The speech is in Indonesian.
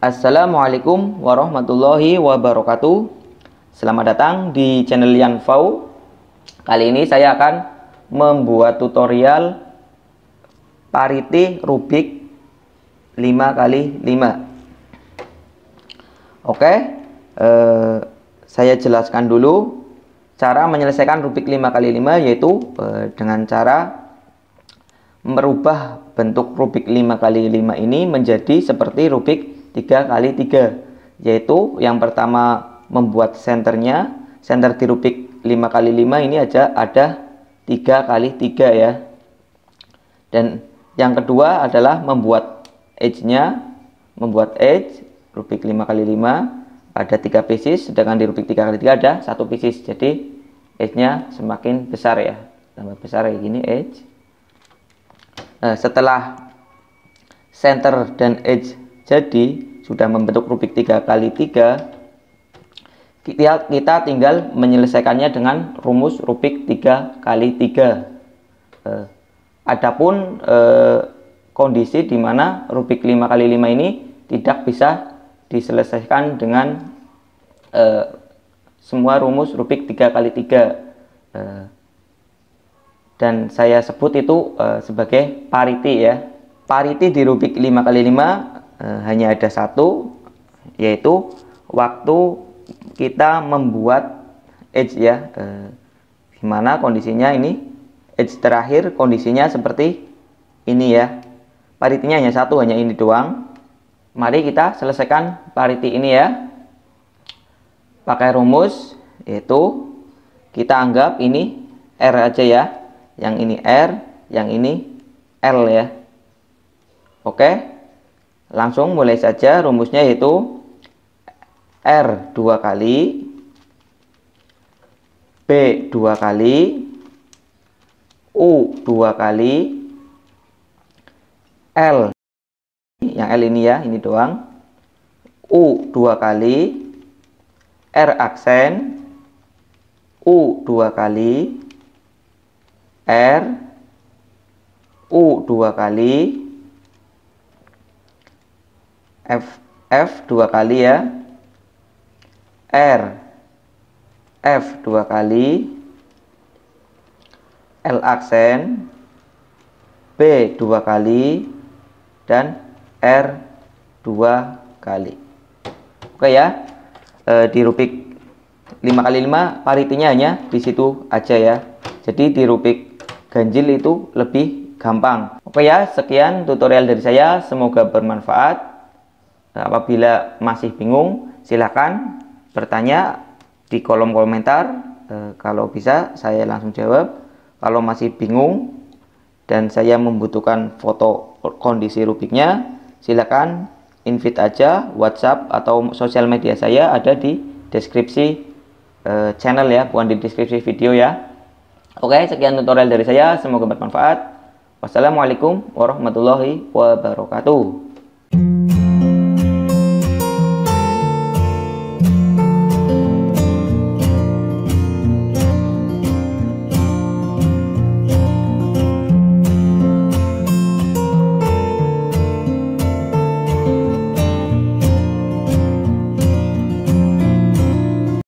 Assalamualaikum warahmatullahi wabarakatuh. Selamat datang di channel Yanfau. Kali ini saya akan membuat tutorial pariti Rubik 5x5. Oke, saya jelaskan dulu cara menyelesaikan Rubik 5x5, yaitu dengan cara merubah bentuk Rubik 5x5 ini menjadi seperti Rubik 3x3, yaitu yang pertama membuat senternya. Senter di Rubik 5x5 ini ada 3x3 ya. Dan yang kedua adalah membuat edge-nya. Membuat edge Rubik 5x5 ada 3 pieces, sedangkan di Rubik 3x3 ada 1 pieces. Jadi edge-nya semakin besar ya, tambah besar kayak gini edge. Nah, setelah center dan edge jadi sudah membentuk Rubik 3x3, kita tinggal menyelesaikannya dengan rumus Rubik 3x3. Adapun kondisi di mana Rubik 5x5 ini tidak bisa diselesaikan dengan semua rumus Rubik 3x3, dan saya sebut itu sebagai pariti ya. Pariti di Rubik 5x5 hanya ada satu, yaitu waktu kita membuat edge ya. Gimana kondisinya ini? Edge terakhir kondisinya seperti ini ya. Paritinya hanya satu, hanya ini doang. Mari kita selesaikan pariti ini ya. Pakai rumus, yaitu kita anggap ini R aja ya. Yang ini R, yang ini L ya. Oke. Langsung mulai saja rumusnya, yaitu R 2 kali, B 2 kali, U 2 kali, L, yang L ini ya, ini doang, U 2 kali, R aksen, U 2 kali, R, U 2 kali, F 2 kali ya, R, F 2 kali, L aksen, B 2 kali, dan R 2 kali. Oke ya, di Rubik 5x5 paritinya hanya di situ aja ya. Jadi di Rubik ganjil itu lebih gampang. Oke ya, sekian tutorial dari saya, semoga bermanfaat. Apabila masih bingung, silakan bertanya di kolom komentar. Kalau bisa saya langsung jawab. Kalau masih bingung dan saya membutuhkan foto kondisi Rubiknya, silakan invite aja WhatsApp atau sosial media saya, ada di deskripsi channel ya, bukan di deskripsi video ya. Oke, sekian tutorial dari saya, semoga bermanfaat. Wassalamualaikum warahmatullahi wabarakatuh.